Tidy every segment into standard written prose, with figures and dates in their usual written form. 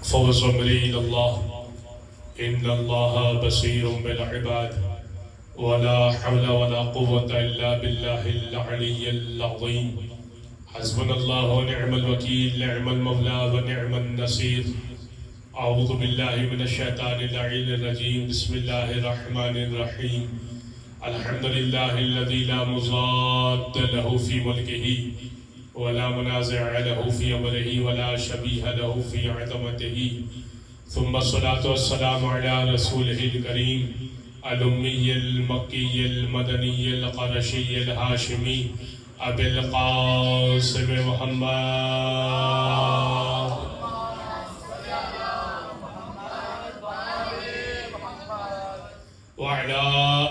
فوز أمري إلى الله إن الله بصير بالعباد ولا حول ولا قوة إلا بالله العلي العظيم حسبنا الله ونعم الوكيل نعم المولى ونعم النصير أعوذ بالله من الشيطان اللعين الرجيم بسم الله الرحمن الرحيم الحمد لله الذي لا مضاد له في ملكه ولا منازع له في أمره ولا شبيه له في عظمته ثم الصلاة والسلام على رسوله الكريم الأمي المكي المدني القرشي الهاشمي أبي القاسم محمد وعلى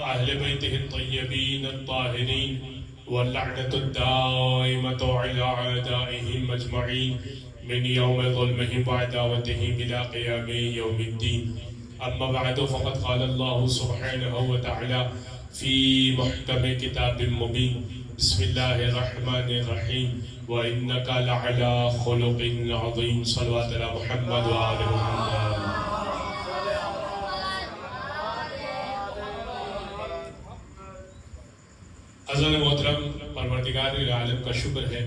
أهل بيته الطيبين الطاهرين واللعنة الدائمة على أعدائهم أجمعين من يوم ظلمهم وعداوتهم إلى قيام يوم الدين أما بعد فقد قال الله سبحانه وتعالى في محكم كتاب مبين بسم الله الرحمن الرحيم وإنك لعلى خلق عظيم صلوات على محمد وآل محمد. عزیز محترم، پروردگار عالم کا شکر ہے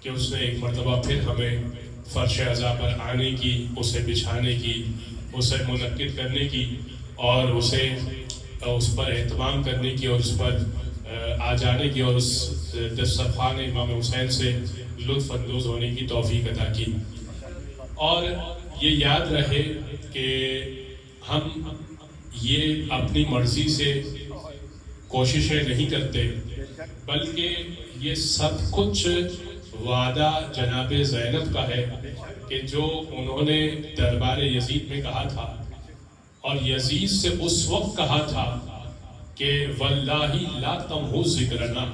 کہ اس نے ایک مرتبہ پھر ہمیں فرش عزا پر آنے کی، اسے بچھانے کی، اسے منعقد کرنے کی اور اسے اس پر اہتمام کرنے کی اور اس پر آ جانے کی اور اس دسترخوان امام حسین سے لطف اندوز ہونے کی توفیق عطا کی. اور یہ یاد رہے کہ ہم یہ اپنی مرضی سے کوششیں نہیں کرتے، بلکہ یہ سب کچھ وعدہ جناب زینب کا ہے کہ جو انہوں نے دربار یزید میں کہا تھا اور یزید سے اس وقت کہا تھا کہ واللہ لا تمحو ذکرنا،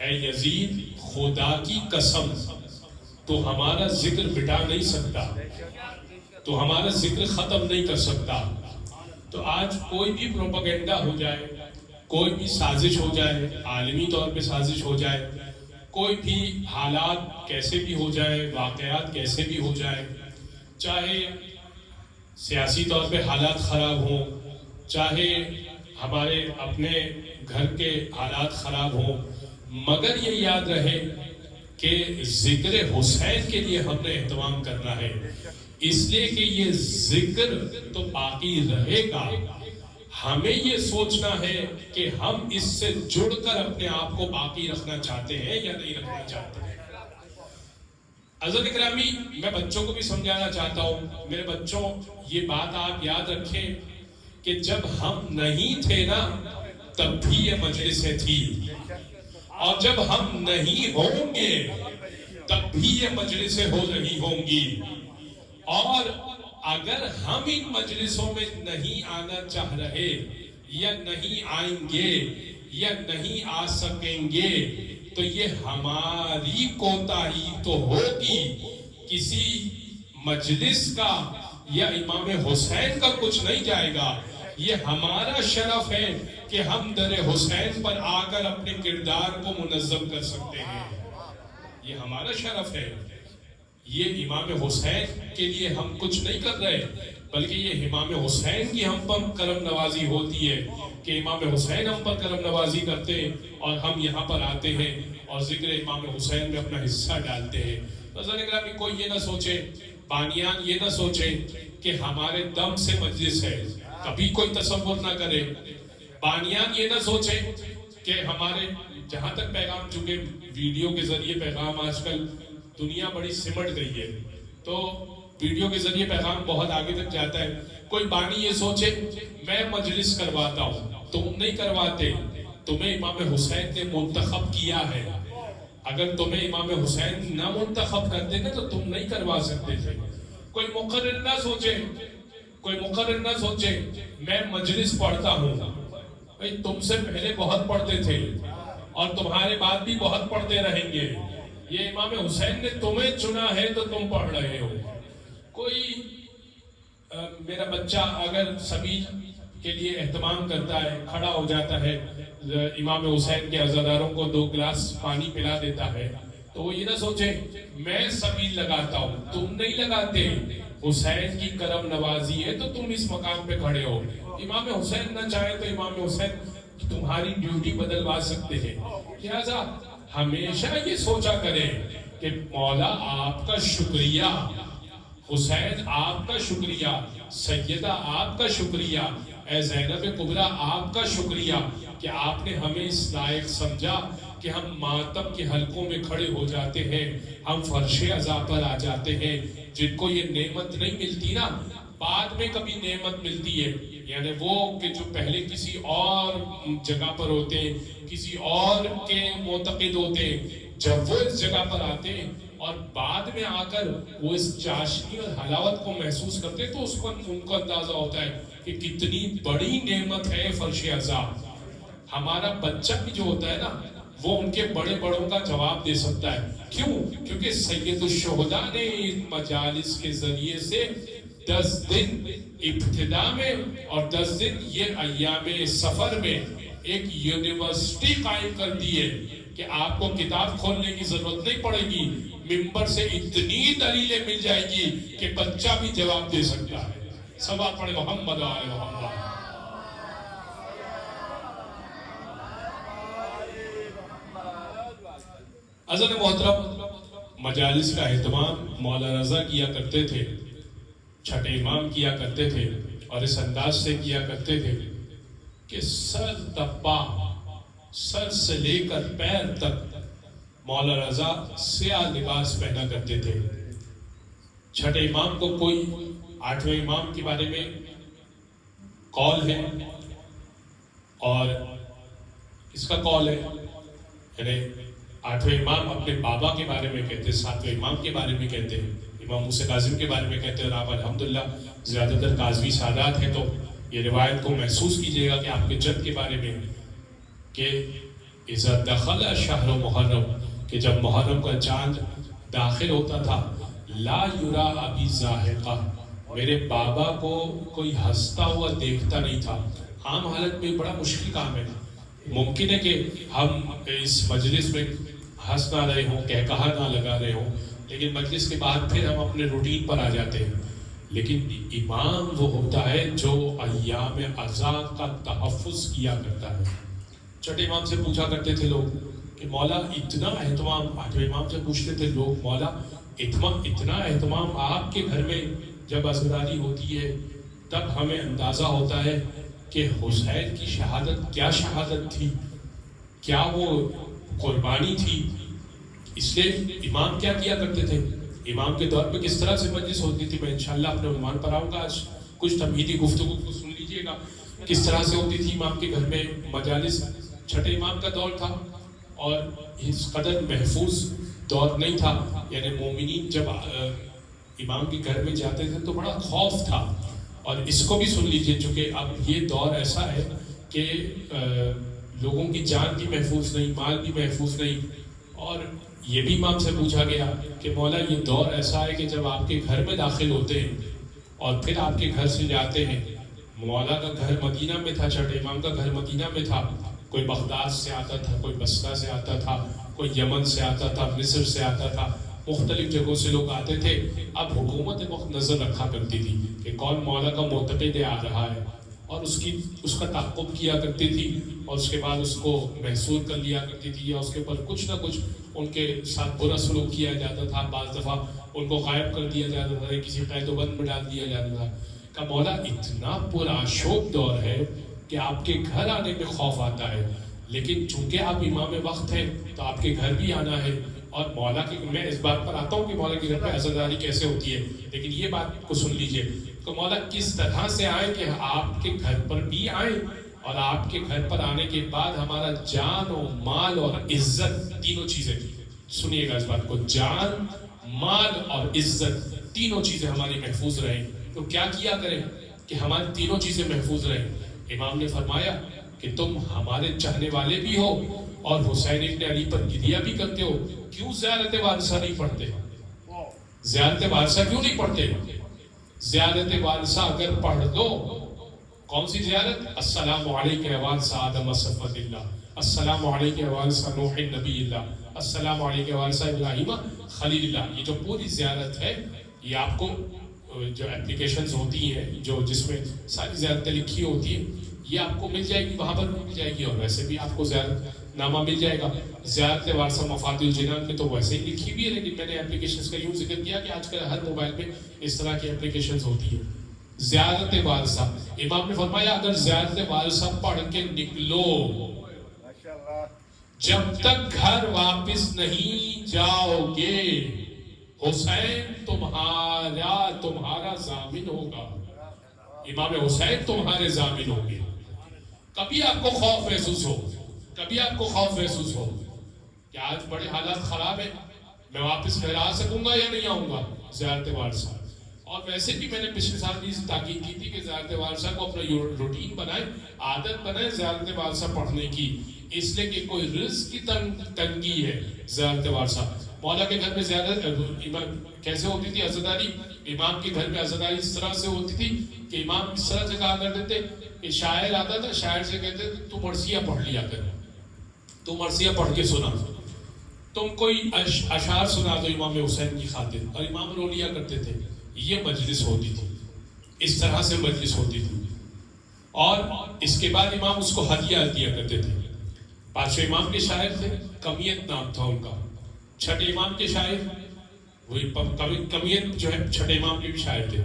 اے یزید خدا کی قسم تو ہمارا ذکر مٹا نہیں سکتا، تو ہمارا ذکر ختم نہیں کر سکتا. تو آج کوئی بھی پروپیگنڈا ہو جائے، کوئی بھی سازش ہو جائے، عالمی طور پہ سازش ہو جائے، کوئی بھی حالات کیسے بھی ہو جائے، واقعات کیسے بھی ہو جائے، چاہے سیاسی طور پہ حالات خراب ہوں، چاہے ہمارے اپنے گھر کے حالات خراب ہوں، مگر یہ یاد رہے کہ ذکر حسین کے لیے ہم نے اہتمام کرنا ہے، اس لیے کہ یہ ذکر تو باقی رہے گا. ہمیں یہ سوچنا ہے کہ ہم اس سے جڑ کر اپنے آپ کو باقی رکھنا چاہتے ہیں یا نہیں رکھنا چاہتے ہیں. عزیز اکرامی، میں بچوں کو بھی سمجھانا چاہتا ہوں، میرے بچوں یہ بات آپ یاد رکھیں کہ جب ہم نہیں تھے نا تب بھی یہ مجلسیں تھی، اور جب ہم نہیں ہوں گے تب بھی یہ مجلسیں ہو رہی ہوں گی. اور اگر ہم ان مجلسوں میں نہیں آنا چاہ رہے یا نہیں آئیں گے یا نہیں آ سکیں گے تو یہ ہماری کوتاہی تو ہوگی، کسی مجلس کا یا امام حسین کا کچھ نہیں جائے گا. یہ ہمارا شرف ہے کہ ہم در حسین پر آ کر اپنے کردار کو منظم کر سکتے ہیں، یہ ہمارا شرف ہے. یہ امام حسین کے لیے ہم کچھ نہیں کر رہے، بلکہ یہ امام حسین کی ہم پر کرم نوازی ہوتی ہے کہ امام حسین ہم پر کرم نوازی کرتے ہیں اور ہم یہاں پر آتے ہیں اور ذکر امام حسین میں اپنا حصہ ڈالتے ہیں. نظر اکرامی، کوئی یہ نہ سوچے، بانیان یہ نہ سوچے کہ ہمارے دم سے مجلس ہے، کبھی کوئی تصور نہ کرے. بانیان یہ نہ سوچے کہ ہمارے، جہاں تک پیغام، چونکہ ویڈیو کے ذریعے پیغام آج کل دنیا بڑی سمٹ گئی ہے تو ویڈیو کے ذریعے پیغام بہت آگے تک جاتا ہے. کوئی بانی یہ سوچے میں مجلس کرواتا ہوں، تم نہیں کرواتے، تمہیں امام حسین نے منتخب کیا ہے. اگر تمہیں امام حسین نہ منتخب کرتے نا تو تم نہیں کروا سکتے تھے. کوئی مقرر نہ سوچے، کوئی مقرر نہ سوچے میں مجلس پڑھتا ہوں، بھئی تم سے پہلے بہت پڑھتے تھے اور تمہارے بعد بھی بہت پڑھتے رہیں گے. یہ امام حسین نے تمہیں چنا ہے تو تم پڑھ رہے ہو. کوئی میرا بچہ اگر سبھی کے لیے اہتمام کرتا ہے، کھڑا ہو جاتا ہے، امام حسین کے عزاداروں کو 2 گلاس پانی پلا دیتا ہے، تو وہ یہ نہ سوچے میں سبیل لگاتا ہوں، تم نہیں لگاتے، حسین کی کرم نوازی ہے تو تم اس مقام پہ کھڑے ہو۔ امام حسین نہ چاہے تو امام حسین تمہاری ڈیوٹی بدلوا سکتے ہیں، لہذا ہمیشہ یہ سوچا کریں کہ مولا آپ کا شکریہ، حسین آپ کا شکریہ، سیدہ آپ کا شکریہ، اے زینب کبریٰ آپ کا شکریہ کہ آپ نے ہمیں اس لائق سمجھا کہ ہم ماتم کے حلقوں میں کھڑے ہو جاتے ہیں، ہم فرش عزا پر آ جاتے ہیں۔ جن کو یہ نعمت نہیں ملتی نا، بعد میں کبھی نعمت ملتی ہے، یعنی وہ کہ جو پہلے کسی اور جگہ پر ہوتے ہیں، کسی اور کے معتقد ہوتے ہیں، جب وہ اس جگہ پر آتے ہیں اور بعد میں آ کر وہ اس چاشنی اور حلاوت کو محسوس کرتے تو اس کو ان کو اندازہ ہوتا ہے کہ کتنی بڑی نعمت ہے فرش عزا۔ ہمارا بچہ بھی جو ہوتا ہے نا، وہ ان کے بڑے بڑوں کا جواب دے سکتا ہے، کیوں؟ کیونکہ سید الشہداء نے ان مجالس کے ذریعے سے 10 دن ابتدا میں اور 10 دن یہ ایام سفر میں ایک یونیورسٹی قائم کر دی ہے کہ آپ کو کتاب کھولنے کی ضرورت نہیں پڑے گی، ممبر سے اتنی دلیلیں مل جائے گی کہ بچہ بھی جواب دے سکتا ہے۔ سب آپ پڑھے محمد آل محمد۔ حضرت محترم، مجالس کا اہتمام مولا رضا کیا کرتے تھے، چھٹے امام کیا کرتے تھے، اور اس انداز سے کیا کرتے تھے کہ سر تپا، سر سے لے کر پیر تک مولا رضا سیاہ لباس پہنا کرتے تھے۔ چھٹے امام کو کوئی 8ویں امام کے بارے میں قول ہے، اور اس کا قول ہے، یعنی 8ویں امام اپنے بابا کے بارے میں کہتے ہیں، 7ویں امام کے بارے میں کہتے ہیں، امام موسیٰ کاظم کے بارے میں کہتے ہیں، اور آپ الحمدللہ زیادہ تر کاظمی سادات ہیں تو یہ روایت کو محسوس کیجئے گا کہ آپ کے جد کے بارے میں کہ اذا دخل شہر محرم، کہ جب محرم کا چاند داخل ہوتا تھا، لا یرا ابی زاہقہ، میرے بابا کو کوئی ہنستا ہوا دیکھتا نہیں تھا۔ عام حالت میں بڑا مشکل کام ہے، ممکن ہے کہ ہم اس مجلس میں ہنس نہ رہے ہوں، کہکہا نہ لگا رہے ہوں، لیکن مجلس کے بعد پھر ہم اپنے روٹین پر آ جاتے ہیں۔ لیکن امام وہ ہوتا ہے جو ایام عزا کا تحفظ کیا کرتا ہے۔ چھٹے امام سے پوچھا کرتے تھے لوگ کہ مولا اتنا اہتمام، 8ویں امام سے پوچھتے تھے لوگ، مولا اتنا اہتمام آپ کے گھر میں جب عزاداری ہوتی ہے تب ہمیں اندازہ ہوتا ہے کہ حسین کی شہادت کیا شہادت تھی، کیا وہ قربانی تھی۔ اس لیے امام کیا کیا کرتے تھے، امام کے دور پہ کس طرح سے مجلس ہوتی تھی، میں انشاءاللہ اپنے عنوان پر آؤں گا، آج کچھ تمہیدی گفتگو کو سن لیجئے گا کس طرح سے ہوتی تھی امام کے گھر میں مجالس۔ چھٹے امام کا دور تھا اور اس قدر محفوظ دور نہیں تھا، یعنی مومنین جب امام کے گھر میں جاتے تھے تو بڑا خوف تھا۔ اور اس کو بھی سن لیجئے، چونکہ اب یہ دور ایسا ہے کہ لوگوں کی جان بھی محفوظ نہیں، مال بھی محفوظ نہیں، اور یہ بھی امام سے پوچھا گیا کہ مولا یہ دور ایسا ہے کہ جب آپ کے گھر میں داخل ہوتے ہیں اور پھر آپ کے گھر سے جاتے ہیں، مولا کا گھر مدینہ میں تھا، چھٹے امام کا گھر مدینہ میں تھا، کوئی بغداد سے آتا تھا، کوئی بصرہ سے آتا تھا، کوئی یمن سے آتا تھا، مصر سے آتا تھا، مختلف جگہوں سے لوگ آتے تھے۔ اب حکومت وقت نظر رکھا کرتی تھی کہ کون مولا کا معتقد آ رہا ہے، اور اس کا تعاقب کیا کرتی تھی، اور اس کے بعد اس کو محصور کر لیا کرتی تھی، یا اس کے اوپر کچھ نہ کچھ ان کے ساتھ برا سلوک کیا جاتا تھا، بعض دفعہ ان کو غائب کر دیا جاتا تھا، کسی قید و بند میں ڈال دیا جاتا تھا۔ کہ مولا اتنا پرآشوب دور ہے کہ آپ کے گھر آنے میں خوف آتا ہے، لیکن چونکہ آپ امام وقت ہیں تو آپ کے گھر بھی آنا ہے، اور مولا کی میں اس بات پر آتا ہوں کہ مولا کے گھر پہ عزاداری کیسے ہوتی ہے، لیکن یہ بات کو سن لیجئے کہ مولا کس طرح سے آئے کہ آپ کے گھر پر بھی آئیں، اور آپ کے گھر پر آنے کے بعد ہمارا جان و مال اور عزت، تینوں چیزیں، سنیے گا اس بات کو، جان، مال اور عزت تینوں چیزیں ہماری محفوظ رہیں۔ تو کیا کیا کریں کہ ہماری تینوں چیزیں محفوظ رہیں؟ امام نے فرمایا کہ تم ہمارے چاہنے والے بھی ہو اور حسین ابن علی پر گریہ بھی کرتے ہو، کیوں زیارت وارثہ نہیں پڑھتے؟ زیارت وارثہ کیوں نہیں پڑھتے؟ زیارت وارثہ اگر پڑھ دو، کون سی زیارت؟ السلام علیکم وارث آدم صفوت اللہ، السلام علیکم والسا نوح نبی اللہ، السلام علیکم والسا ابراہیم خلیل اللہ. یہ جو پوری زیارت ہے یہ آپ کو جو اپلیکیشنز ہوتی ہیں جو جس میں ساری زیارتیں لکھی ہوتی ہیں یہ آپ کو مل جائے گی، وہاں پر مل جائے گی. اور ویسے بھی آپ کو زیارت نامہ مل جائے گا. زیارت وارثہ مفاد الجنان میں تو ویسے ہی لکھی ہوئی ہے، لیکن میں نے اپلیکیشنز کا یوں ذکر کیا کہ آج کل ہر موبائل میں اس طرح کی اپلیکیشنز ہوتی ہیں. زیارت وارثہ، امام نے فرمایا اگر زیارت وارثہ پڑھ کے نکلو، جب تک گھر واپس نہیں جاؤ گے حسین تمہارا ضامن ہوگا. امام حسین تمہارے ضامن ہوں گے. کبھی آپ کو خوف محسوس ہو، کبھی آپ کو خوف محسوس ہو کہ آج بڑے حالات خراب ہیں، میں واپس گھر آ سکوں گا یا نہیں آؤں گا، زیارت وارثہ. اور ویسے بھی میں نے پچھلے سال بھی تاکید کی تھی کہ زیارت وارثہ کو اپنا روٹین بنائیں، عادت بنائیں زیارت وارثہ پڑھنے کی، اس لیے کہ کوئی رزق کی تنگی ہے. زیارت وارثہ مولا کے گھر میں زیادہ کیسے ہوتی تھی عزاداری؟ امام کے گھر میں عزاداری اس طرح سے ہوتی تھی کہ امام اس طرح سے کہا کرتے تھے کہ شاعر آتا تھا، شاعر سے کہتے تھے تو مرثیہ پڑھ لیا کر، تو مرثیہ پڑھ کے سنا، تم کوئی اشعار سنا دو امام حسین کی خاطر، اور امام رو لیا کرتے تھے. یہ مجلس ہوتی تھی، اس طرح سے مجلس ہوتی تھی. اور اس کے بعد امام اس کو ہدیہ دیا کرتے تھے. پانچویں امام کے شاعر تھے، کمیت نام تھا ان کا. چھٹے امام کے شاعر وہی کمیت جو ہے چھٹے امام کے بھی شاعر تھے.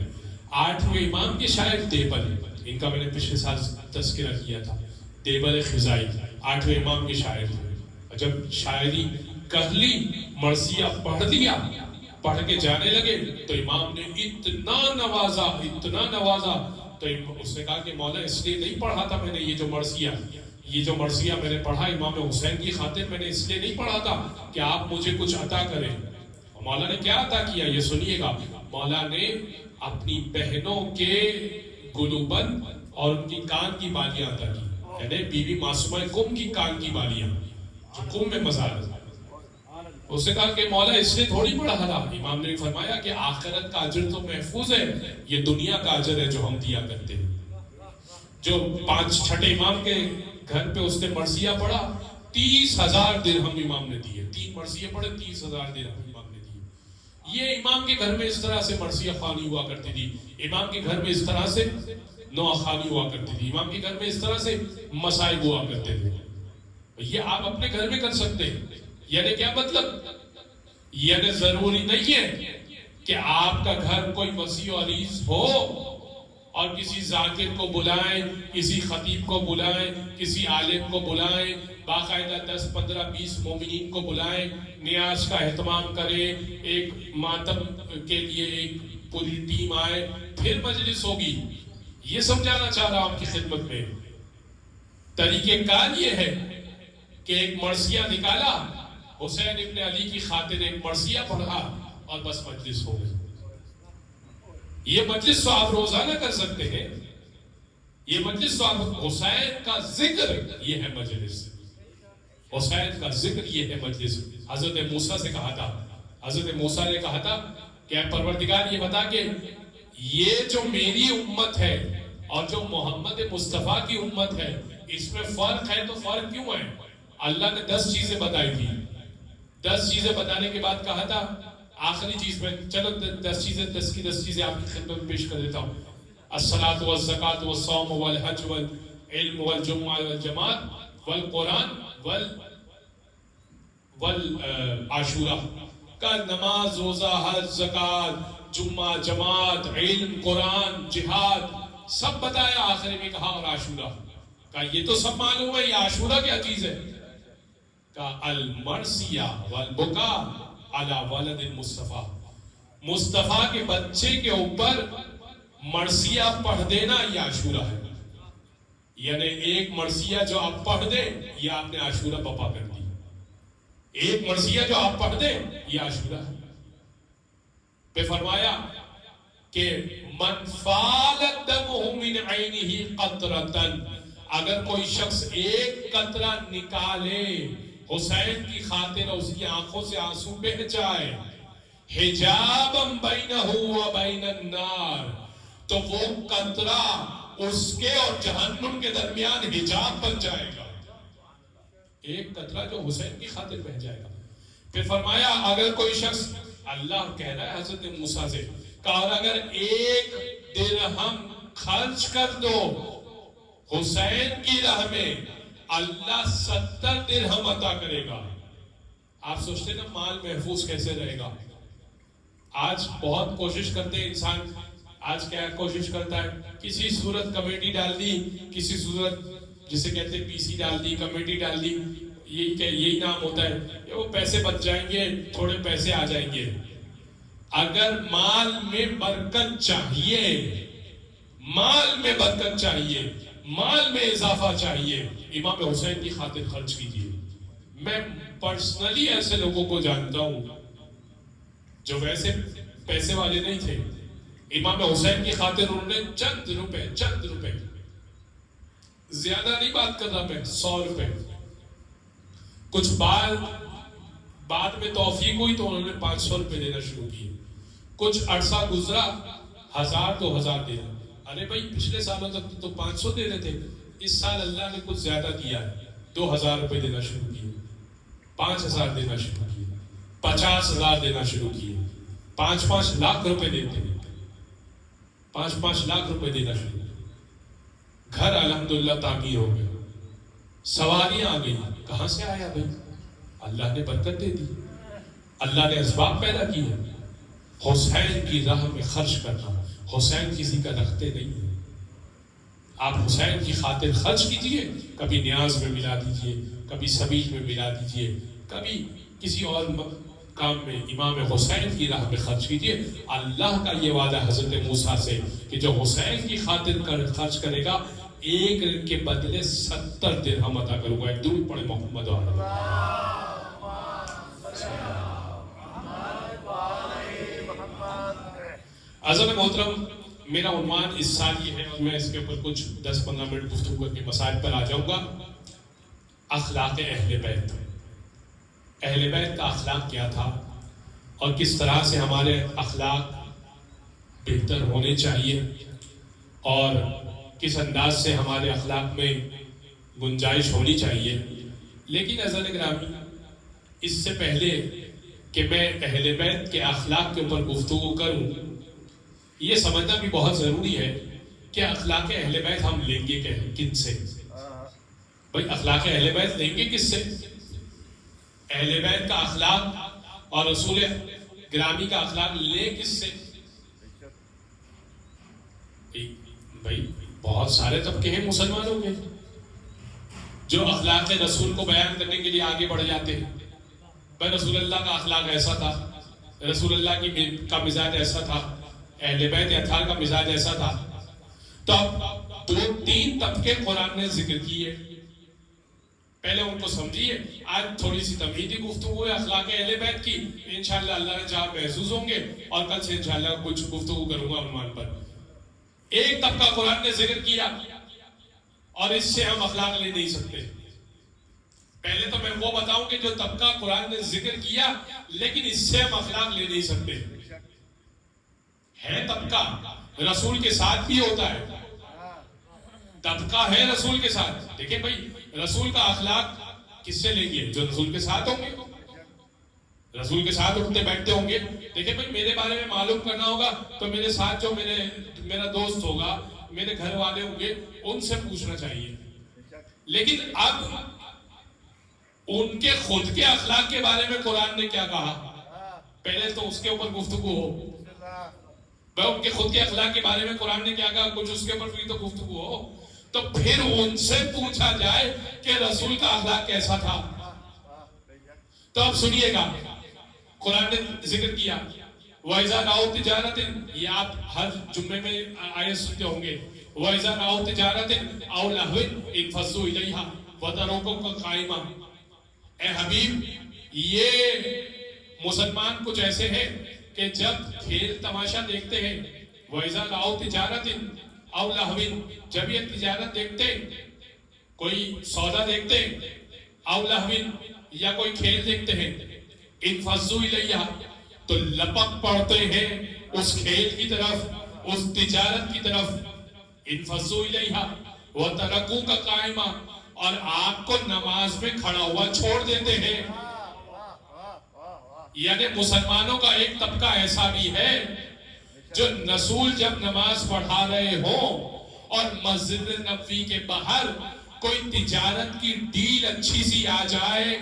آٹھویں امام کے شاعر دیبل، ان کا میں نے پچھلے سال تذکرہ کیا تھا، دیبل خزائی آٹھویں امام کے شاعر تھے. جب شاعری کہلی مرثیہ پڑھ دیا، پڑھ کے جانے لگے تو امام نے اتنا نوازا تو اس نے کہا کہ مولا اس لیے نہیں پڑھا تھا میں نے یہ جو مرثیہ میں نے پڑھا امام حسین کی خاطر میں نے اس لیے نہیں پڑھا تھا کہ آپ مجھے کچھ عطا کریں. مولا نے کیا عطا کیا یہ سنیے گا. مولا نے اپنی بہنوں کے گلوبند اور ان کی کان کی بالیاں عطا کی، یعنی بیوی معصومہ کم کی کان کی بالیاں جو کم میں مزار. اس نے کہا کہ مولا اس سے تھوڑی پڑھا تھا. امام نے فرمایا کہ آخرت کا اجر تو محفوظ ہے، یہ دنیا کا اجر ہے جو ہم دیا کرتے ہیں. جو چھٹے امام کے گھر پہ اس نے مرثیہ پڑھا، 30,000 درہم امام نے دیے. 3 مرثیے پڑھے، 30,000 درہم امام نے دیے. یہ امام کے گھر میں اس طرح سے مرثیہ خوانی ہوا کرتی تھی. امام کے گھر میں اس طرح سے نوح خوانی ہوا کرتی تھی. امام کے گھر میں اس طرح سے مصائب ہوا کرتے تھے. یہ آپ اپنے گھر میں کر سکتے ہیں. یعنی کیا مطلب؟ یعنی ضروری نہیں ہے کہ آپ کا گھر کوئی وسیع و عریض ہو اور کسی ذاکر کو بلائیں، کسی خطیب کو بلائیں، کسی عالم کو بلائیں، باقاعدہ 10 15 20 مومنین کو بلائیں، نیاز کا اہتمام کریں، ایک ماتم کے لیے ایک پوری ٹیم آئے پھر مجلس ہوگی. یہ سمجھانا چاہ رہا ہوں آپ کی خدمت میں. طریقہ کار یہ ہے کہ ایک مرثیہ نکالا، حسین ابن علی کی خاطر ایک مرثیہ پڑھا اور بس مجلس ہو گئی. یہ مجلس تو آپ روزانہ کر سکتے ہیں. یہ مجلس تو آپ حسین کا ذکر یہ ہے مجلس، حسین کا ذکر یہ ہے مجلس. حضرت موسیٰ سے کہا تھا، حضرت موسیٰ نے کہا تھا کہ اے پروردگار یہ بتا کہ یہ جو میری امت ہے اور جو محمد مصطفیٰ کی امت ہے اس میں فرق ہے، تو فرق کیوں ہے؟ اللہ نے 10 چیزیں بتائی تھی. 10 چیزیں بتانے کے بعد کہا تھا آخری چیز میں چلو 10 کی 10 چیزیں آپ کی خدمت میں پیش کر دیتا ہوں. الصلاۃ والزکاۃ والصوم والحج والعلم والجمعہ والجماعت والقرآن والعاشورہ. کا نماز، روزہ، حج، زکاۃ، جمعہ، جماعت، علم، قرآن، جہاد سب بتایا. آخری میں کہا اور عاشورہ. کہا یہ تو سب معلوم ہے، یہ عاشورہ کیا چیز ہے؟ کہا المرثیہ والبکا علی ولد المصطفیٰ، مصطفیٰ کے بچے کے اوپر مرثیہ پڑھ دینا یہ عاشورہ ہے. یعنی ایک مرثیہ جو آپ پڑھ دیں یہ آپ نے عاشورہ بپا کر دی. ایک مرثیہ جو آپ پڑھ دیں یہ عاشورہ ہے. پہ فرمایا کہ من فالت دمہ من عینہ قطرۃ، اگر کوئی شخص ایک قطرہ نکالے حسین کی خاطر، اس کی آنکھوں سے آنسو بہہ جائے، حجابا بینہ و بین النار، تو وہ قطرہ اس کے اور جہنم کے درمیان حجاب بن جائے گا. ایک قطرہ جو حسین کی خاطر بہ جائے گا. پھر فرمایا اگر کوئی شخص, اللہ کہہ رہا ہے حضرت موسیٰ سے, اور اگر 1 درہم خرچ کر دو حسین کی راہ میں, اللہ 70 درہم عطا کرے گا. آپ سوچتے نا مال محفوظ کیسے رہے گا؟ آج بہت کوشش کرتے ہیں انسان, آج کیا کوشش کرتا ہے, کسی صورت کمیٹی ڈال دی, کسی صورت جسے کہتے ہیں پی سی ڈال دی, کمیٹی ڈال دی, یہی نام ہوتا ہے, وہ پیسے بچ جائیں گے, تھوڑے پیسے آ جائیں گے. اگر مال میں برکت چاہیے, مال میں برکت چاہیے, مال میں اضافہ چاہیے, امام حسین کی خاطر خرچ کیجیے. میں پرسنلی ایسے لوگوں کو جانتا ہوں جو ویسے پیسے والے نہیں تھے, امام حسین کی خاطر انہوں نے چند روپے, زیادہ نہیں بات کر رہا میں, 100 روپے, کچھ بعد میں توفیق ہوئی تو انہوں نے 500 روپے دینا شروع کیے. کچھ عرصہ گزرا, 1000 2000 دینا. ارے بھائی پچھلے سالوں تک تو 500 دے رہے تھے, اس سال اللہ نے کچھ زیادہ کیا, 2000 روپے دینا شروع کیے, 5000 دینا شروع کیے, 50,000 دینا شروع کیے, 5 لاکھ روپے دیتے ہیں, 5 لاکھ روپے دینا شروع. گھر الحمدللہ تعمیر ہو گئے, سواریاں آ گئی. کہاں سے آیا بھائی؟ اللہ نے برکت دے دی, اللہ نے اسباب پیدا کیے. حسین کی راہ میں خرچ کرنا, حسین کسی کا رکھتے نہیں ہے. آپ حسین کی خاطر خرچ کیجئے, کبھی نیاز میں ملا دیجئے, کبھی سبیل میں ملا دیجئے, کبھی کسی اور کام میں امام حسین کی راہ میں خرچ کیجئے. اللہ کا یہ وعدہ حضرت موسیٰ سے کہ جو حسین کی خاطر خرچ کرے گا, 1 کے بدلے 70 درہم عطا کروں گا. ایک درود پڑھے محمد عظم محترم. میرا عنوان اس سال یہ ہے, اور میں اس کے اوپر کچھ 10-15 منٹ گفتگو کر کے مسائل پر آ جاؤں گا. اخلاق اہل بیت. اہل بیت کا اخلاق کیا تھا اور کس طرح سے ہمارے اخلاق بہتر ہونے چاہیے, اور کس انداز سے ہمارے اخلاق میں گنجائش ہونی چاہیے. لیکن عزیزان گرامی, اس سے پہلے کہ میں اہل بیت کے اخلاق کے اوپر گفتگو کروں, یہ سمجھنا بھی بہت ضروری ہے کہ اخلاق اہل بیت ہم لیں گے کن سے. بھائی اخلاق اہل بیت لیں گے کس سے؟ اہل بیت کا اخلاق اور رسول گرامی کا اخلاق لیں کس سے؟ بھائی بہت سارے طبقے ہیں مسلمانوں کے جو اخلاق رسول کو بیان کرنے کے لیے آگے بڑھ جاتے ہیں. بھائی رسول اللہ کا اخلاق ایسا تھا, رسول اللہ کا مزاج ایسا تھا, اہل بیت اطہار کا مزاج ایسا تھا. تو 2-3 طبقے قرآن نے ذکر کیے, پہلے ان کو سمجھیے. آج تھوڑی سی تمہیدی گفتگو ہے اخلاق اہل بیت کی, انشاءاللہ اللہ نے جہاں محسوس ہوں گے, اور کل سے انشاءاللہ کچھ گفتگو کروں گا عنوان پر. ایک طبقہ قرآن نے ذکر کیا اور اس سے ہم اخلاق لے نہیں سکتے. پہلے تو میں وہ بتاؤں کہ جو طبقہ قرآن نے ذکر کیا لیکن اس سے ہم اخلاق لے نہیں سکتے. ہے طبقہ رسول کے ساتھ بھی ہوتا ہے, طبقہ ہے رسول کے ساتھ. دیکھیں بھائی رسول کا اخلاق کس سے لیں گے؟ جو رسول کے ساتھ ہوں گے, رسول کے ساتھ اٹھتے بیٹھتے ہوں گے. دیکھیں بھائی میرے بارے میں معلوم کرنا ہوگا تو میرے ساتھ جو میرا دوست ہوگا, میرے گھر والے ہوں گے, ان سے پوچھنا چاہیے. لیکن اب ان کے خود کے اخلاق کے بارے میں قرآن نے کیا کہا, پہلے تو اس کے اوپر گفتگو ہو. ان کے خود کے اخلاق کے بارے میں قرآن نے کیا کہا, کچھ اس کے اوپر بھی تو گفتگو ہو. تو پھر ان سے پوچھا جائے کہ رسول کا اخلاق کیسا تھا. تو اب سنیے گا, قرآن نے ذکر کیا وَإِذَا رَأَوْا تِجَارَةً, یہ آپ ہر جمعے میں آیت سنتے ہوں گے. وَإِذَا رَأَوْا تِجَارَةً أَوْ لَهْوًا انفضوا إِلَيْهَا وَتَرَكُوكَ قَائِمًا. اے حبیب, یہ مسلمان کچھ ایسے ہیں کہ جب کھیل تماشا دیکھتے ہیں, وَإِذَا رَأَوْا تِجَارَةً أَوْ لَهْوًا, جب یہ تجارت دیکھتے, کوئی سودا دیکھتے, أَوْ لَهْوًا, یا کوئی کھیل دیکھتے ہیں, انفضوا إِلَيْهَا, تو لپک پڑتے ہیں اس کھیل کی طرف, اس تجارت کی طرف. انفضوا إِلَيْهَا وَتَرَكُوكَ قَائِمًا, اور آپ کو نماز میں کھڑا ہوا چھوڑ دیتے ہیں. یعنی مسلمانوں کا ایک طبقہ ایسا بھی ہے جو رسول جب نماز پڑھا رہے ہوں اور مسجد نبوی کے باہر کوئی تجارت کی ڈیل اچھی سی آ جائے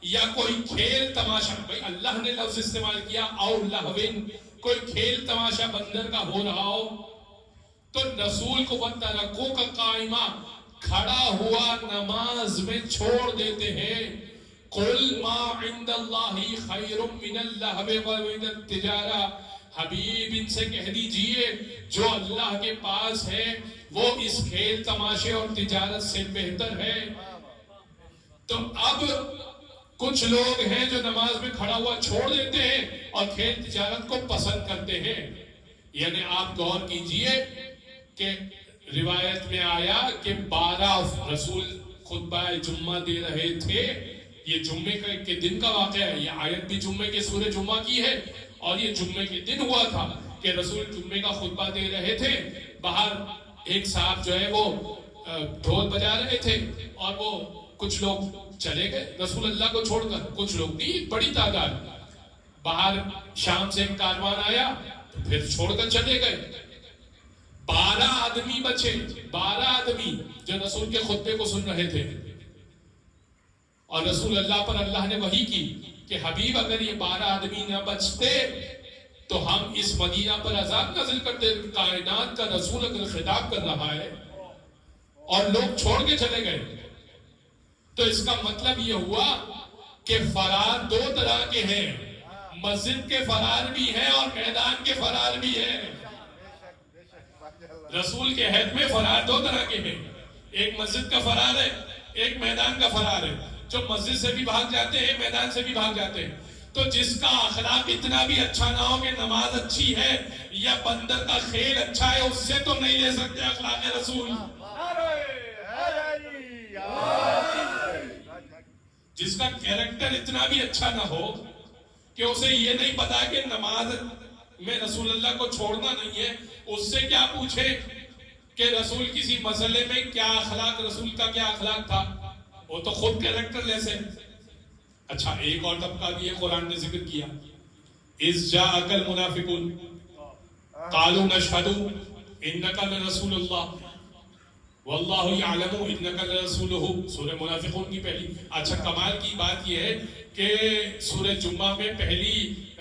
یا کوئی کھیل تماشا، بھائی اللہ نے لفظ استعمال کیا او لہوین، کوئی کھیل تماشا بندر کا ہو رہا ہو تو رسول کو وَتَرَكُوكَ قَائِمًا کھڑا ہوا نماز میں چھوڑ دیتے ہیں. قُلْ مَا عِنْدَ اللَّهِ خَيْرٌ مِّنَ اللَّهْوِ وَمِنَ التِّجَارَةِ، حبیب ان سے کہہ دیجئے جو اللہ کے پاس ہے وہ اس کھیل تماشے اور تجارت سے بہتر ہے. تو اب کچھ لوگ ہیں جو نماز میں کھڑا ہوا چھوڑ دیتے ہیں اور کھیل تجارت کو پسند کرتے ہیں. یعنی آپ غور کیجئے کہ روایت میں آیا کہ 12 رسول خطبہ جمعہ دے رہے تھے. یہ جمعے کے دن کا واقعہ ہے، یہ آیت بھی جمعے کے سورہ جمعہ کی ہے اور یہ جمعے کے دن ہوا تھا کہ رسول جمعے کا خطبہ دے رہے تھے. باہر ایک صاحب جو ہے وہ ڈھول بجا رہے تھے اور وہ کچھ لوگ چلے گئے رسول اللہ کو چھوڑ کر. کچھ لوگ نہیں، بڑی تعداد. باہر شام سے ایک کاروان آیا پھر چھوڑ کر چلے گئے. 12 آدمی بچے، 12 آدمی جو رسول کے خطبے کو سن رہے تھے. اور رسول اللہ پر اللہ نے وحی کی کہ حبیب اگر یہ 12 آدمی نہ بچتے تو ہم اس مدینہ پر عذاب نازل کرتے. کائنات کا رسول اگر خطاب کر رہا ہے اور لوگ چھوڑ کے چلے گئے تو اس کا مطلب یہ ہوا کہ فرار 2 طرح کے ہیں. مسجد کے فرار بھی ہیں اور میدان کے فرار بھی ہیں. رسول کے عہد میں فرار 2 طرح کے ہیں، ایک مسجد کا فرار ہے، ایک میدان کا فرار ہے. جو مسجد سے بھی بھاگ جاتے ہیں، میدان سے بھی بھاگ جاتے ہیں. تو جس کا اخلاق اتنا بھی اچھا نہ ہو کہ نماز اچھی ہے یا بندر کا کھیل اچھا ہے، اس سے تو نہیں لے سکتے اخلاق رسول. جس کا کیریکٹر اتنا بھی اچھا نہ ہو کہ اسے یہ نہیں پتا کہ نماز میں رسول اللہ کو چھوڑنا نہیں ہے، اس سے کیا پوچھے کہ رسول کسی مسئلے میں کیا اخلاق، رسول کا کیا اخلاق تھا، وہ تو خود کیریکٹر لیس ہے. اچھا ایک اور طبقہ بھی ہے قرآن نے ذکر کیا. اِذْ جَاءَكَ الْمُنَافِقُونَ قَالُوا نَشْهَدُ إِنَّكَ لَرَسُولُ اللَّهِ وَاللَّهُ يَعْلَمُ إِنَّكَ لَرَسُولُهُ. سورہ منافقون کی پہلی. اچھا کمال کی بات یہ ہے کہ سورہ جمعہ میں پہلی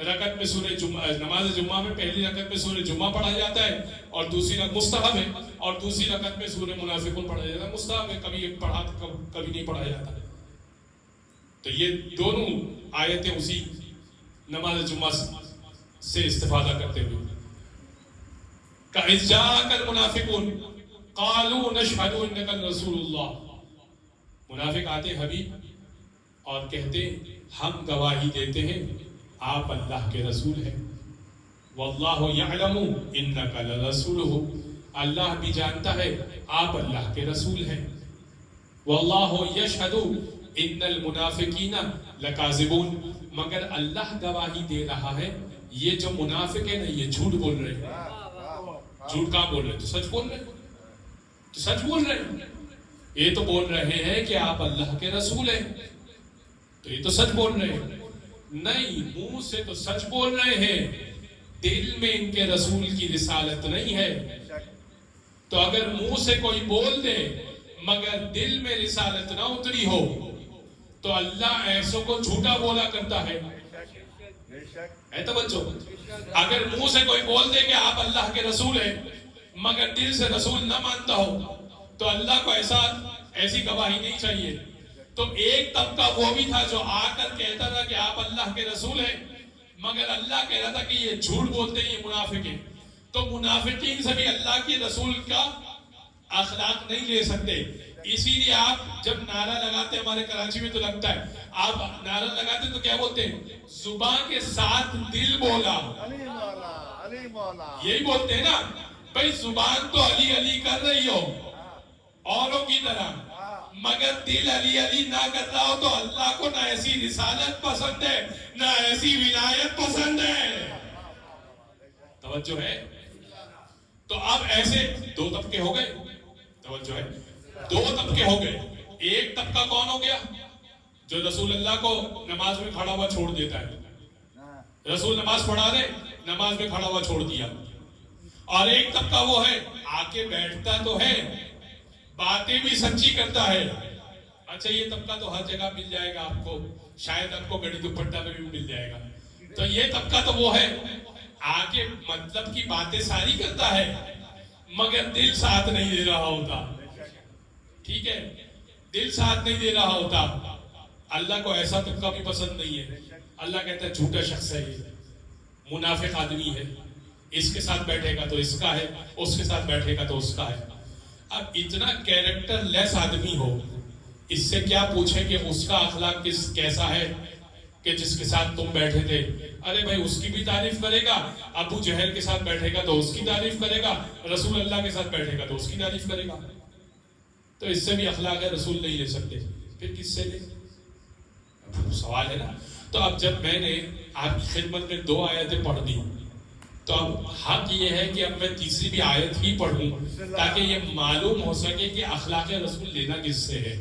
رکعت میں سورہ جمعہ، نماز جمعہ میں پہلی رکعت میں سورہ جمعہ پڑھا جاتا ہے اور دوسری رکعت مستحب ہے، اور دوسری رکعت میں سورہ منافقون پڑھا جاتا ہے. مستحب ہے، کبھی پڑھا کبھی نہیں پڑھا جاتا. تو یہ دونوں آیتیں اسی نماز جمعہ سے استفادہ کرتے ہوئے. اِذْ جَاءَكَ الْمُنَافِقُونَ قَالُوا نَشْهَدُ إِنَّكَ لَرَسُولُ اللَّهِ. منافق آتے حبیب اور کہتے ہم گواہی دیتے ہیں آپ اللہ کے رسول ہیں. وَاللَّهُ يَعْلَمُ إِنَّكَ لَرَسُولُهُ. اللہ بھی جانتا ہے آپ اللہ کے رسول ہیں. وَاللَّهُ يَشْهَدُ إِنَّ الْمُنَافِقِينَ لَكَاذِبُونَ. مگر اللہ گواہی دے رہا ہے یہ جو منافق ہیں نا یہ جھوٹ بول رہے ہیں. جھوٹ کہاں بول رہے ہیں؟ تو سچ بول رہے ہیں، تو سچ بول رہے ہیں. یہ تو بول رہے ہیں کہ آپ اللہ کے رسول ہیں، تو یہ تو سچ بول رہے ہیں. نہیں، منہ سے تو سچ بول رہے ہیں، دل میں ان کے رسول کی رسالت نہیں ہے. تو اگر منہ سے کوئی بول دے مگر دل میں رسالت نہ اتری ہو تو اللہ ایسوں کو جھوٹا بولا کرتا ہے. اے توجہ، اگر منہ سے کوئی بول دے کہ آپ اللہ کے رسول ہیں مگر دل سے رسول نہ مانتا ہو تو اللہ کو ایسی گواہی نہیں چاہیے. تو ایک طبقہ وہ بھی تھا جو آ کر کہتا تھا کہ آپ اللہ کے رسول ہیں مگر اللہ کہہ رہا تھا کہ یہ جھوٹ بولتے ہیں، یہ منافق ہیں. تو منافقین سے بھی اللہ کے رسول کا اخلاق نہیں لے سکتے. اسی لیے آپ جب نعرہ لگاتے، ہمارے کراچی میں تو لگتا ہے، آپ نعرہ لگاتے تو کیا بولتے ہیں؟ زبان کے ساتھ دل بولا. یہی بولتے ہیں نا بھائی، زبان تو علی علی کر رہی ہو اوروں کی طرح مگر دل علی علی نہ کر رہا ہو تو اللہ کو نہ ایسی رسالت پسند ہے نہ ایسی ولایت پسند ہے. توجہ ہے؟ تو اب ایسے 2 طبقے ہو گئے. توجہ ہے؟ 2 طبقے ہو گئے. ایک طبقہ کون ہو گیا؟ جو رسول اللہ کو نماز میں کھڑا ہوا چھوڑ دیتا ہے. رسول نماز پڑھا دے, نماز میں کھڑا ہوا چھوڑ دیا. اور ایک طبقہ وہ ہے آ کے بیٹھتا تو ہے, باتیں بھی سچی کرتا ہے. اچھا یہ طبقہ تو ہر جگہ مل جائے گا آپ کو, شاید آپ کو گڑی دوپٹہ میں بھی مل جائے گا. تو یہ طبقہ تو وہ ہے آگے مطلب کی باتیں ساری کرتا ہے مگر دل ساتھ نہیں دے رہا ہوتا. ٹھیک ہے, دل ساتھ نہیں دے رہا ہوتا. اللہ کو ایسا طبقہ بھی پسند نہیں ہے. اللہ کہتا ہے جھوٹا شخص ہے, یہ منافق آدمی ہے, اس کے ساتھ بیٹھے گا تو اس کا ہے, اس کے ساتھ بیٹھے گا تو اس کا ہے. اب اتنا کیریکٹر لیس آدمی ہو, اس سے کیا پوچھیں کہ اس کا اخلاق کیسا ہے کہ جس کے ساتھ تم بیٹھے تھے. ارے بھائی اس کی بھی تعریف کرے گا, ابو جہل کے ساتھ بیٹھے گا تو اس کی تعریف کرے گا, رسول اللہ کے ساتھ بیٹھے گا تو اس کی تعریف کرے گا. تو اس سے بھی اخلاق رسول نہیں لے سکتے, پھر کس سے لے؟ سوال ہے نا. تو اب جب میں نے آپ کی خدمت میں 2 آیتیں پڑھ دی تو اب حق یہ ہے کہ اب میں تیسری بھی آیت ہی پڑھوں تاکہ یہ معلوم ہو سکے کہ اخلاق رسول لینا کس سے ہے,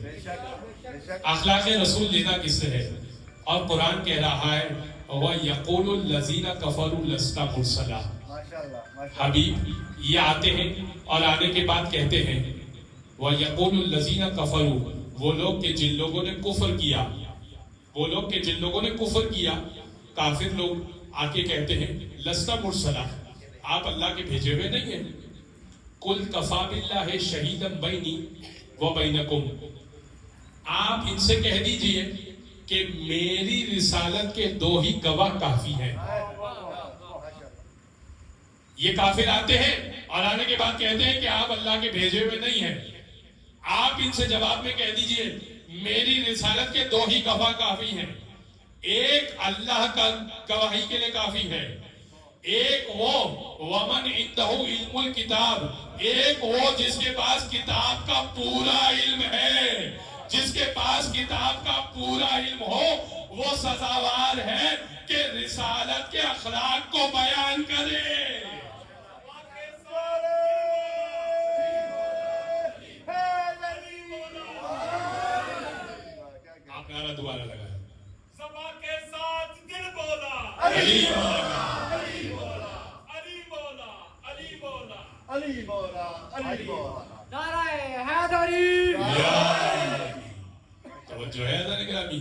اخلاق رسول لینا کس سے ہے. اور قرآن کہہ رہا ہے وَيَقُولُ الَّذِينَ كَفَرُوا لَسْتَ مُرْسَلًا. حبیب یہ آتے ہیں اور آنے کے بعد کہتے ہیں وَيَقُولُ الَّذِينَ كَفَرُوا, وہ لوگ کہ جن لوگوں نے کفر کیا, وہ لوگ کہ جن لوگوں نے کفر کیا, کافر لوگ آ کے کہتے ہیں لست مرسلا, آپ اللہ کے بھیجے ہوئے نہیں ہیں. قل کفا باللہ شہیدا بینی و بینکم, آپ ان سے کہہ دیجئے کہ میری رسالت کے 2 ہی گواہ کافی ہیں. یہ کافر آتے ہیں اور آنے کے بعد کہتے ہیں کہ آپ اللہ کے بھیجے ہوئے نہیں ہیں. آپ ان سے جواب میں کہہ دیجئے میری رسالت کے 2 ہی گواہ کافی ہیں. ایک اللہ کا گواہی کے لیے کافی ہے, ایک وہ ومن عنده علم الکتاب, ایک وہ جس کے پاس کتاب کا پورا علم ہے. جس کے پاس کتاب کا پورا علم ہو وہ سزاوار ہے کہ رسالت کے اخلاق کو بیان کرے. آپ نعرہ دوبارہ لگا, زباں کے ساتھ دل بولا, علی علی بولا, علی بولا, علی بولا, علی مولا, علی مولا. نعرہ حیدری. توجہ ہے حضرت گرامی,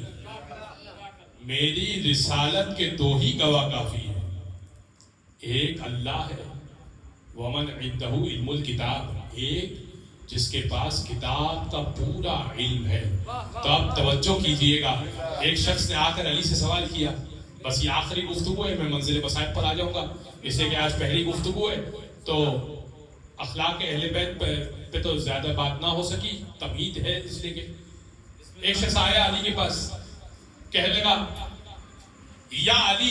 میری رسالت کے 2 ہی گواہ کافی ہیں. ایک اللہ ہے ومن عنده علم الکتاب, ایک جس کے پاس کتاب کا پورا علم ہے. تو آپ توجہ کیجئے گا, ایک شخص نے آ کر علی سے سوال کیا, بس یہ آخری گفتگو ہے, میں منزل مصائب پر آ جاؤں گا, اس لیے کہ آج پہلی گفتگو ہے تو اخلاق اہل بیت پہ تو زیادہ بات نہ ہو سکی, تمہید ہے اس لیے کہ ایک شخص آیا علی کے پاس, کہنے لگا یا علی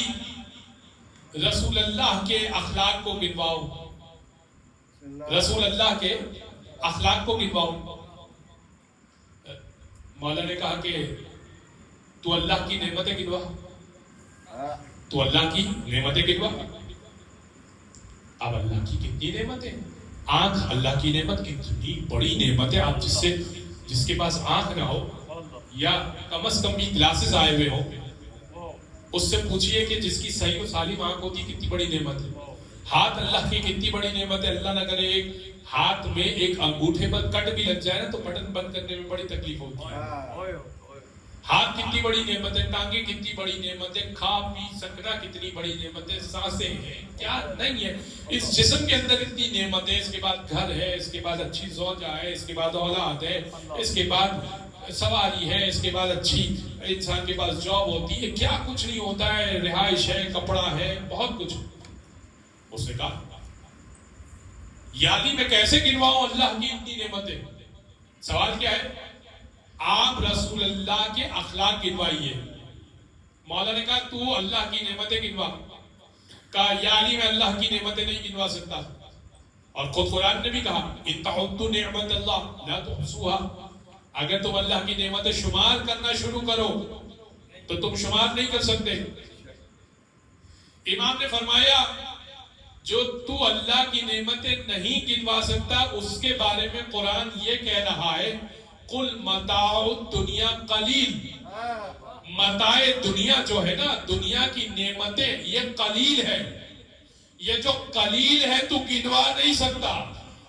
رسول اللہ کے اخلاق کو گنواؤ, رسول اللہ کے اخلاق کو گنواؤ. مولا نے کہا کہ تو اللہ کی نعمتیں گنوا, تو اللہ کی نعمتیں گنوا. اب اللہ کی کتنی نعمتیں, آنکھ اللہ کی نعمت, کتنی بڑی نعمت ہے. آپ جس کے پاس آنکھ نہ ہو یا کم از کم بھی گلاسز آئے ہوئے ہوں, اس سے پوچھئے کہ جس کی صحیح و سالم آنکھ ہوتی کتنی بڑی نعمت ہے. ہاتھ اللہ کی کتنی بڑی نعمت ہے. اللہ نہ کرے ایک ہاتھ میں ایک انگوٹھے پر کٹ بھی لگ جائے نا تو بٹن بند کرنے میں بڑی تکلیف ہوتی ہے. ہاتھ کتنی بڑی نعمت ہے, ٹانگیں کتنی بڑی نعمت ہے, کھا پی سکنا کتنی بڑی نعمت ہے, سانسیں ہیں کیا نہیں ہے. اس جسم کے اندر اتنی نعمت ہے, اس کے بعد گھر ہے, اس کے بعد اچھی زوجہ ہے, اس کے بعد اولاد ہے, اس کے بعد سواری ہے, اس کے بعد اچھی انسان کے پاس جاب ہوتی ہے, کیا کچھ نہیں ہوتا ہے, رہائش ہے, کپڑا ہے, بہت کچھ. اس نے کہا یا علی میں کیسے گنواؤں اللہ کی اتنی نعمتیں. سوال کیا ہے, آپ رسول اللہ کے اخلاق گنوائیے. مولا نے کہا تو اللہ کی نعمتیں گنوا. کہا یا علی میں اللہ کی نعمتیں نہیں گنوا سکتا. اور خود قرآن نے بھی کہا ان تعدوا نعمت اللہ لا تحصوها, اگر تم اللہ کی نعمتیں شمار کرنا شروع کرو تو تم شمار نہیں کر سکتے. امام نے فرمایا جو تو اللہ کی نعمتیں نہیں گنوا سکتا اس کے بارے میں قرآن یہ کہہ رہا ہے قل متاع الدنیا قلیل، متاع دنیا جو ہے نا، دنیا کی نعمتیں یہ قلیل ہے، یہ جو قلیل ہے تو گنوا نہیں سکتا۔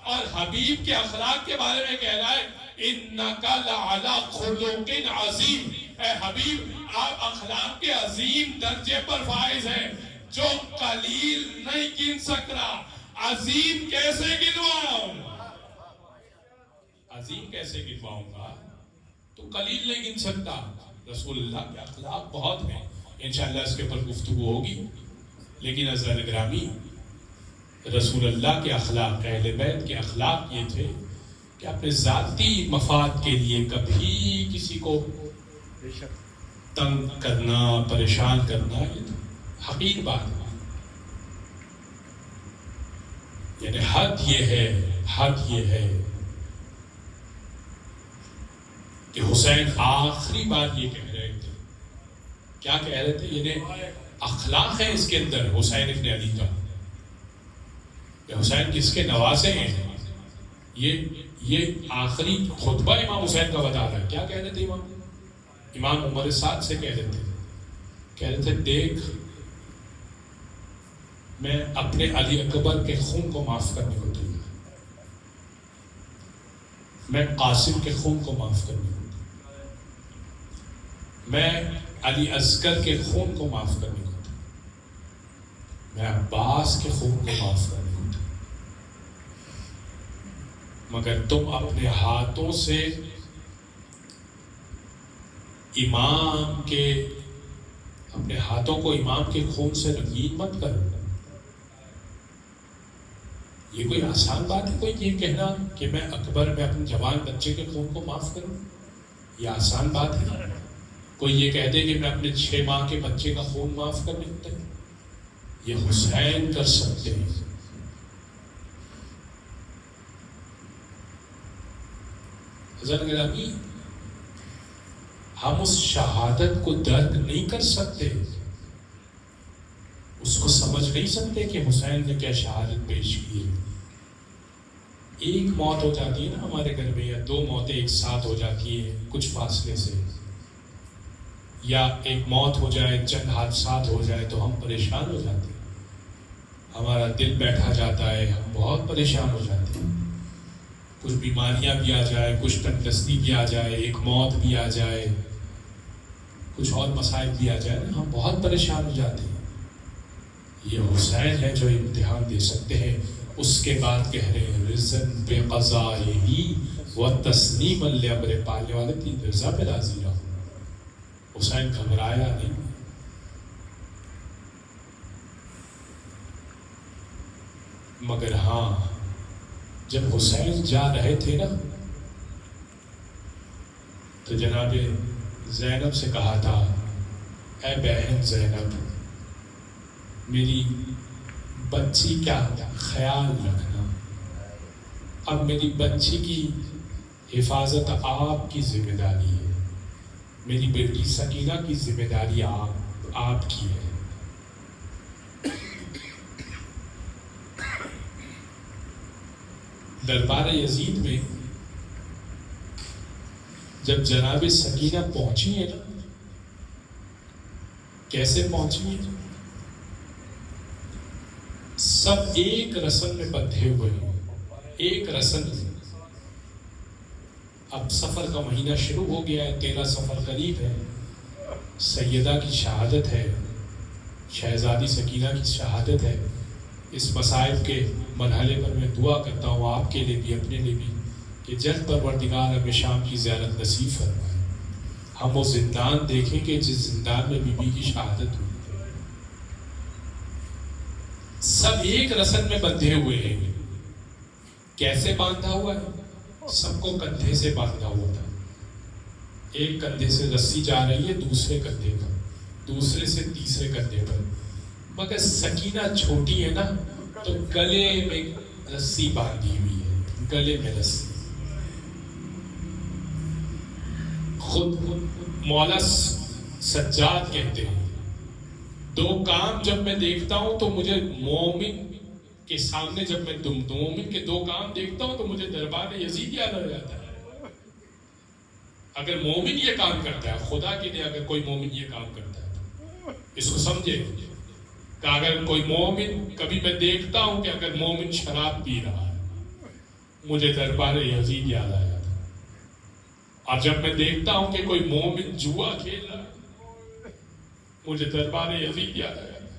اور حبیب کے اخلاق کے بارے میں کہہ رہا ہے اِنَّكَ لَعَلَىٰ خُلُقٍ عَظِيمٍ، اے حبیب آپ اخلاق کے عظیم درجے پر فائز ہیں۔ جو قلیل نہیں گن سکتا عظیم کیسے گنواؤں، عظیم کیسے گنواؤں گا، تو قلیل نہیں گن سکتا۔ رسول اللہ کے اخلاق بہت ہیں، انشاءاللہ اس کے اوپر گفتگو ہوگی، لیکن عزیزان گرامی رسول اللہ کے اخلاق، اہل بیت کے اخلاق یہ تھے کہ اپنے ذاتی مفاد کے لیے کبھی کسی کو تنگ کرنا، پریشان کرنا یہ حقیر بات ہے۔ یعنی حد یہ ہے کہ حسین آخری بات یہ کہہ رہے تھے، کیا کہہ رہے تھے؟ یعنی اخلاق ہے اس کے اندر حسین ابن علی کا، کہ حسین کس کے نواسے ہیں، یہ آخری خطبہ امام حسین کا بتا رہا ہے۔ کیا کہہ رہے تھے امام عمر سعد سے کہہ رہے تھے دیکھ میں اپنے علی اکبر کے خون کو معاف کرنے کو تیار، میں قاسم کے خون کو معاف کرنے کو تیار، میں علی اصغر کے خون کو معاف کرنے کو تیار، میں عباس کے خون کو معاف کرنے کو تیار، مگر تم اپنے ہاتھوں سے امام کے، اپنے ہاتھوں کو امام کے خون سے رنگین مت کرو۔ یہ کوئی آسان بات ہے کوئی یہ کہنا کہ میں اکبر میں اپنے جوان بچے کے خون کو معاف کروں؟ یہ آسان بات ہے؟ کوئی یہ کہہ دے کہ میں اپنے 6 ماہ کے بچے کا خون معاف کر دیتا ہوں؟ یہ حسین کر سکتے ہیں۔ حضرت گرامی ہم اس شہادت کو درک نہیں کر سکتے، اس کو سمجھ نہیں سکتے کہ حسین نے کیا شہادت پیش کی ہے۔ ایک موت ہو جاتی ہے نا ہمارے گھر میں، یا 2 موتیں ایک ساتھ ہو جاتی ہیں کچھ فاصلے سے، یا ایک موت ہو جائے، چند حادثات ہو جائے تو ہم پریشان ہو جاتے ہیں، ہمارا دل بیٹھا جاتا ہے، ہم بہت پریشان ہو جاتے ہیں۔ کچھ بیماریاں بھی آ جائے، کچھ تندرستی بھی آ جائے، ایک موت بھی آ جائے، کچھ اور مسائل بھی آ جائے، ہم بہت پریشان ہو جاتے ہیں۔ یہ حسین ہے جو امتحان دے سکتے ہیں۔ اس کے بعد کہہ رہے ہیں رضن بے قضائہی و تسلیم لامر، پالنے والے کی رضا پہ راضی رہو۔ حسین گھبرایا نہیں، مگر ہاں جب حسین جا رہے تھے نا تو جناب زینب سے کہا تھا اے بہن زینب میری بچی کا خیال رکھنا، اب میری بچی کی حفاظت آپ کی ذمہ داری ہے، میری بیٹی سکینہ کی ذمہ داری آپ کی ہے۔ دربار یزید میں جب جناب سکینہ پہنچی ہے نا، کیسے پہنچی ہے؟ سب ایک رسم میں بندھے ہوئے ہیں، ایک رسم میں۔ اب سفر کا مہینہ شروع ہو گیا ہے، 13 سفر قریب ہے، سیدہ کی شہادت ہے، شہزادی سکینہ کی شہادت ہے۔ اس مصائب کے مرحلے پر میں دعا کرتا ہوں آپ کے لیے بھی، اپنے لیے بھی، کہ جلد پروردگار ہمیں شام کی زیارت نصیب فرمائے، ہم وہ زندان دیکھیں کہ جس زندان میں بی بی کی شہادت ہوئی۔ سب ایک رسم میں بندھے ہوئے ہیں۔ کیسے باندھا ہوا ہے؟ سب کو کندھے سے باندھا ہوا تھا، ایک کندھے سے رسی جا رہی ہے دوسرے کندھے پر، دوسرے سے تیسرے کندھے پر، مگر سکینہ چھوٹی ہے نا تو گلے میں رسی باندھی ہوئی ہے، گلے میں رسی۔ خود مولا سجاد کہتے ہیں 2 کام جب میں دیکھتا ہوں تو مجھے مومن کے سامنے، جب میں مومن کے 2 کام دیکھتا ہوں تو مجھے دربار یزید یاد آ جاتا ہے۔ اگر مومن یہ کام کرتا ہے، خدا کے لیے اگر کوئی مومن یہ کام کرتا ہے تو اس کو سمجھے کہ اگر کوئی مومن، کبھی میں دیکھتا ہوں کہ اگر مومن شراب پی رہا ہے، مجھے دربار یزید یاد آیا تھا، اور جب میں دیکھتا ہوں کہ کوئی مومن جوا کھیل رہا ہے، مجھے دربار یزید یاد آیا تھا۔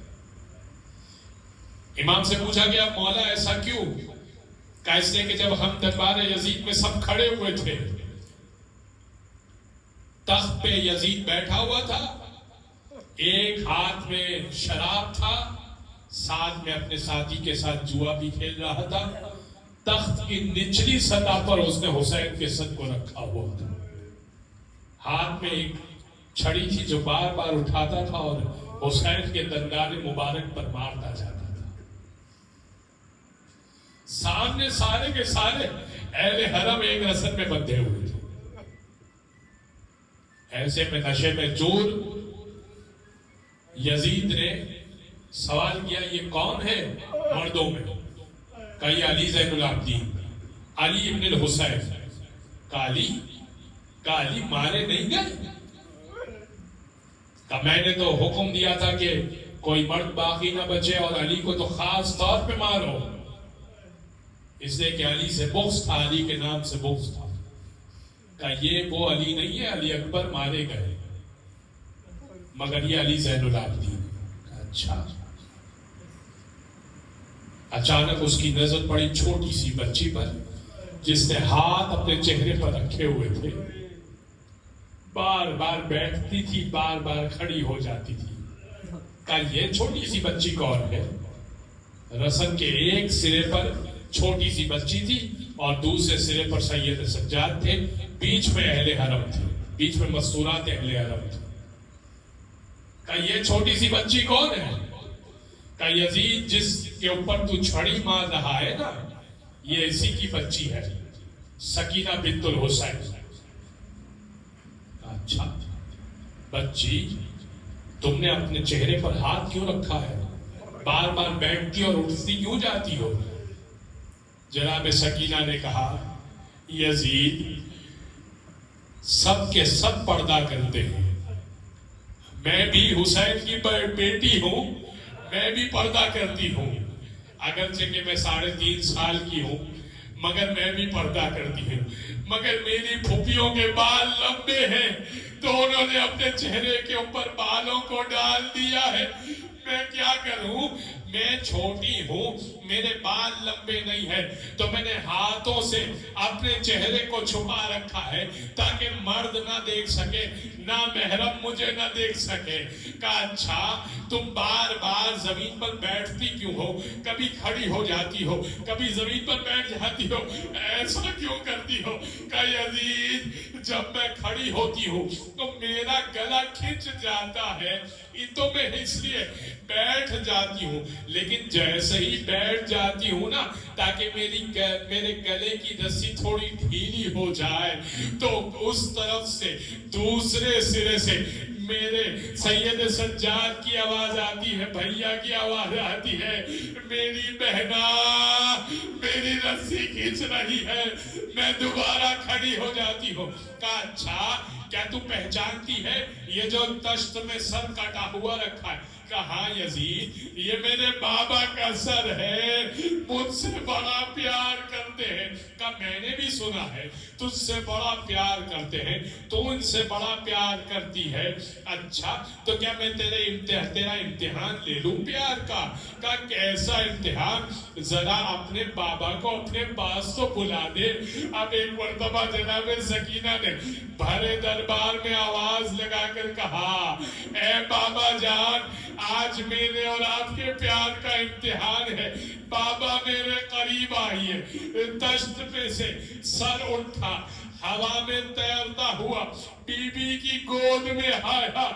امام سے پوچھا گیا مولا ایسا کیوں؟ کہا اس لیے کہ جب ہم دربار یزید میں سب کھڑے ہوئے تھے، تخت پہ یزید بیٹھا ہوا تھا، ایک ہاتھ میں شراب تھا، ساتھ میں اپنے ساتھی کے ساتھ جوا بھی کھیل رہا تھا، تخت کی نچلی سطح پر اس نے حسین کے سر کو رکھا ہوا تھا، ہاتھ میں ایک چھڑی تھی جو بار بار اٹھاتا تھا اور حسین کے دندان مبارک پر مارتا جاتا تھا۔ سامنے سارے کے سارے اہل حرم ایک رسن میں بندھے ہوئے تھے۔ ایسے میں نشے میں چور یزید نے سوال کیا یہ کون ہے مردوں میں؟ کہا یہ علی زین العابدین، علی ابن الحسین۔ کہا علی مارے نہیں گئے؟ کہا میں نے تو حکم دیا تھا کہ کوئی مرد باقی نہ بچے اور علی کو تو خاص طور پہ مارو، اس لیے کہ علی سے بغض تھا، علی کے نام سے بغض تھا۔ کہا یہ وہ علی نہیں ہے، علی اکبر مارے گئے، مگر یہ علی زین العابدین۔ اچھا۔ اچانک اس کی نظر پڑی چھوٹی سی بچی پر جس نے ہاتھ اپنے چہرے پر رکھے ہوئے تھے، بار بار بیٹھتی تھی، بار بار کھڑی ہو جاتی تھی۔ کہا یہ چھوٹی سی بچی کون ہے؟ رسن کے ایک سرے پر چھوٹی سی بچی تھی اور دوسرے سرے پر سید سجاد تھے، بیچ میں اہل حرم تھے، بیچ میں مستورات اہل حرم تھے۔ کہا یہ چھوٹی سی بچی کون ہے؟ کہا یزید جس کے اوپر تو چھڑی مار رہا ہے نا، یہ اسی کی بچی ہے، سکینہ بنت الحسین۔ اچھا بچی، تم نے اپنے چہرے پر ہاتھ کیوں رکھا ہے؟ بار بار بیٹھتی اور اٹھتی کیوں جاتی ہو؟ جناب سکینہ نے کہا یزید سب کے سب پردہ کرتے ہیں، میں بھی حسین کی بیٹی ہوں، میں بھی پردہ کرتی ہوں، اگرچہ کہ میں 3.5 سال کی ہوں مگر میں بھی پردہ کرتی ہوں، مگر میری پھوپھیوں کے بال لمبے ہیں تو انہوں نے اپنے چہرے کے اوپر بالوں کو ڈال دیا ہے، میں کیا کروں؟ میں چھوٹی ہوں، میرے بال لمبے نہیں ہیں تو میں نے ہاتھوں سے اپنے چہرے کو چھپا رکھا ہے تاکہ مرد نہ دیکھ سکے، نہ محرم مجھے نہ دیکھ سکے۔ کہا اچھا تم بار بار زمین پر بیٹھتی کیوں ہو؟ کبھی کھڑی ہو جاتی ہو، کبھی زمین پر بیٹھ جاتی ہو، ایسا کیوں کرتی ہو؟ کہا یزید جب میں کھڑی ہوتی ہوں تو میرا گلا کھنچ جاتا ہے، تو میں اس لیے بیٹھ جاتی ہوں، لیکن جیسے ہی بیٹھ جاتی ہوں نا تاکہ میرے گلے کی رسی تھوڑی ڈھیلی ہو جائے تو اس طرف سے دوسرے سرے سے میرے سید سجاد کی آواز آتی ہے، بھیا کی آواز آتی ہے، میری بہنا میری رسی کھینچ رہی ہے، میں دوبارہ کھڑی ہو جاتی ہوں۔ کہا اچھا کیا تو پہچانتی ہے یہ جو تشت میں سر کٹا ہوا رکھا ہے؟ کہا یزید یہ میرے بابا کا سر ہے، مجھ سے بڑا پیار کرتے ہیں۔ کہا میں نے بھی سنا ہے تجھ سے بڑا پیار کرتے ہیں، تو ان سے بڑا پیار کرتی ہے، اچھا تو کیا میں تیرا امتحان لے لوں پیار کا؟ کہا کیسا امتحان؟ ذرا اپنے بابا کو اپنے پاس تو بلا دے۔ اب ایک مرتبہ جناب سکینہ نے بھرے دربار میں آواز لگا کر کہا اے بابا جان، آج میرے اور آپ کے پیار کا امتحان ہے، بابا میرے قریب آئیے۔ تشت پہ سے سر اٹھا، ہوا میں تیرتا ہوا بی بی کی گود میں آیا،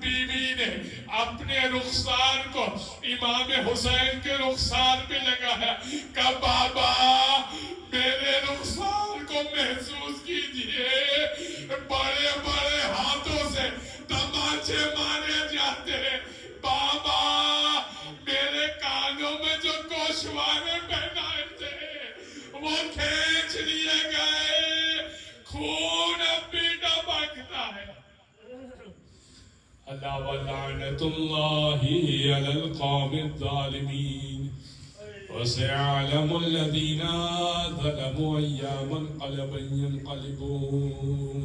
بی بی نے اپنے رخسار کو امام حسین کے رخسار پہ لگایا، کہا بابا میرے رخسار کو محسوس کیجئے، بڑے بڑے ہاتھوں سے تماچے مارے جاتے ہیں، بابا میرے کانوں میں جو گوشوانے پہنائے تھے وہ کھینچ لیے گئے، خون اب بھی ڈبا ألا ولعنة الله على القوم الظالمين وسيعلم الذين ظلموا أي منقلب ينقلبون